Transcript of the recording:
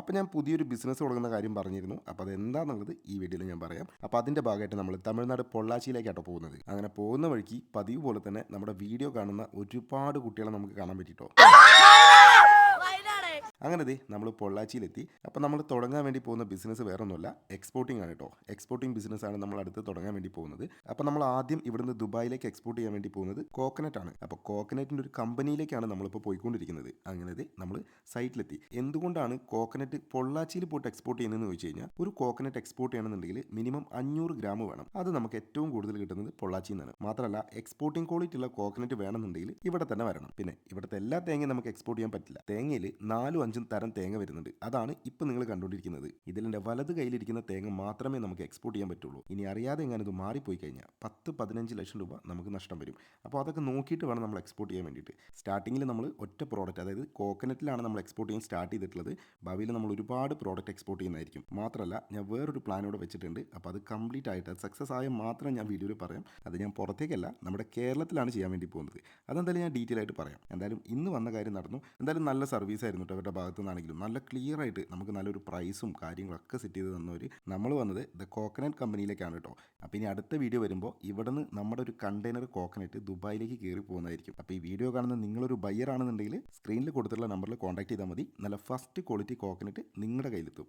അപ്പോൾ ഞാൻ പുതിയൊരു ബിസിനസ് തുടങ്ങുന്ന കാര്യം പറഞ്ഞിരുന്നു. അപ്പോൾ അതെന്താണെന്നുള്ളത് ഈ വീഡിയോയിൽ ഞാൻ പറയാം. അപ്പോൾ അതിൻ്റെ ഭാഗമായിട്ട് നമ്മൾ തമിഴ്നാട് പൊള്ളാച്ചിയിലേക്കാട്ടോ പോകുന്നത്. അങ്ങനെ പോകുന്ന വഴിക്ക് പതിവ് പോലെ തന്നെ നമ്മുടെ വീഡിയോ കാണുന്ന ഒരുപാട് കുട്ടികളെ നമുക്ക് കാണാൻ പറ്റിട്ടോ. അങ്ങനെ ദേ നമ്മൾ പൊള്ളാച്ചിയിലെത്തി. അപ്പോൾ നമ്മൾ തുടങ്ങാൻ വേണ്ടി പോകുന്ന ബിസിനസ് വേറെ ഒന്നുമല്ല, എക്സ്പോർട്ടിംഗ് ആണ് കേട്ടോ. എക്സ്പോർട്ടിംഗ് ബിസിനസ്സാണ് നമ്മൾ അടുത്ത് തുടങ്ങാൻ വേണ്ടി പോകുന്നത്. അപ്പോൾ നമ്മൾ ആദ്യം ഇവിടുന്ന് ദുബായിലേക്ക് എക്സ്പോർട്ട് ചെയ്യാൻ വേണ്ടി പോകുന്നത് കോക്കനട്ട് ആണ്. അപ്പോൾ കോക്കനറ്റിൻ്റെ ഒരു കമ്പനിയിലേക്കാണ് നമ്മളിപ്പോൾ പോയിക്കൊണ്ടിരിക്കുന്നത്. അങ്ങനെ ദേ നമ്മൾ സൈറ്റിലെത്തി. എന്തുകൊണ്ടാണ് കോക്കനട്ട് പൊള്ളാച്ചിയിൽ പോയിട്ട് എക്സ്പോർട്ട് ചെയ്യുന്നതെന്ന് ചോദിച്ചു കഴിഞ്ഞാൽ, ഒരു കോക്കനട്ട് എക്സ്പോർട്ട് ചെയ്യണമെന്നുണ്ടെങ്കിൽ മിനിമം 500 ഗ്രാം വേണം. അത് നമുക്ക് ഏറ്റവും കൂടുതൽ കിട്ടുന്നത് പൊള്ളാച്ചിയിൽ നിന്നാണ്. മാത്രമല്ല എക്സ്പോർട്ടിംഗ് ക്വാളിറ്റി ഉള്ള കോക്കനട്ട് വേണമെന്നുണ്ടെങ്കിൽ ഇവിടെ തന്നെ വരണം. പിന്നെ ഇവിടുത്തെ എല്ലാ തേങ്ങയും നമുക്ക് എക്സ്പോർട്ട് ചെയ്യാൻ പറ്റില്ല. തേങ്ങയിൽ 4-5 തരം തേങ്ങ വരുന്നുണ്ട്. അതാണ് ഇപ്പം നിങ്ങൾ കണ്ടുകൊണ്ടിരിക്കുന്നത്. ഇതിൻ്റെ വലത് കയ്യിലിരിക്കുന്ന തേങ്ങ മാത്രമേ നമുക്ക് എക്സ്പോർട്ട് ചെയ്യാൻ പറ്റുള്ളൂ. ഇനി അറിയാതെ എങ്ങനെ ഇത് മാറിപ്പോയി കഴിഞ്ഞാൽ 10-15 ലക്ഷം രൂപ നമുക്ക് നഷ്ടം വരും. അപ്പോൾ അതൊക്കെ നോക്കിയിട്ട് വേണം നമ്മൾ എക്സ്പോർട്ട് ചെയ്യാൻ വേണ്ടിയിട്ട്. സ്റ്റാർട്ടിങ്ങിൽ നമ്മൾ ഒറ്റ പ്രോഡക്റ്റ്, അതായത് കോക്കനറ്റിലാണ് നമ്മൾ എക്സ്പോർട്ട് ചെയ്യാൻ സ്റ്റാർട്ട് ചെയ്തിട്ടുള്ളത്. ഭാവിയിൽ നമ്മൾ ഒരുപാട് പ്രോഡക്റ്റ് എക്സ്പോർട്ട് ചെയ്യുന്നതായിരിക്കും. മാത്രമല്ല ഞാൻ വേറൊരു പ്ലാനോടെ വെച്ചിട്ടുണ്ട്. അപ്പോൾ അത് കംപ്ലീറ്റ് ആയിട്ട് അത് സക്സസ് ആയ മാത്രം ഞാൻ വീഡിയോയിൽ പറയാം. അത് ഞാൻ പുറത്തേക്കല്ല, നമ്മുടെ കേരളത്തിലാണ് ചെയ്യാൻ വേണ്ടി പോകുന്നത്. അതെന്തായാലും ഞാൻ ഡീറ്റെയിൽ ആയിട്ട് പറയാം. എന്തായാലും ഇന്ന് വന്ന കാര്യം നടന്നു. എന്തായാലും നല്ല സർവീസ് ആയിരുന്നു കേട്ടോ അവരുടെ ഭാഗത്തു നിന്നാണെങ്കിലും. നല്ല ക്ലിയർ ആയിട്ട് നമുക്ക് നല്ലൊരു പ്രൈസും കാര്യങ്ങളൊക്കെ സെറ്റ് ചെയ്ത് തന്നവർ. നമ്മൾ വന്നത് ദ കോക്കനട്ട് കമ്പനിയിലേക്കാണ് കേട്ടോ. അപ്പോൾ ഇനി അടുത്ത വീഡിയോ വരുമ്പോൾ ഇവിടുന്ന് നമ്മുടെ ഒരു കണ്ടെയ്നർ കോക്കനട്ട് ദുബായിലേക്ക് കയറി പോകുന്നതായിരിക്കും. അപ്പോൾ ഈ വീഡിയോ കാണുന്ന നിങ്ങളൊരു ബയ്യർ ആണെന്നുണ്ടെങ്കിൽ സ്ക്രീനിൽ കൊടുത്തിട്ടുള്ള നമ്പറിൽ കോൺടാക്ട് ചെയ്താൽ മതി. നല്ല ഫസ്റ്റ് ക്വാളിറ്റി കോക്കനട്ട് നിങ്ങളുടെ കയ്യിലെത്തും.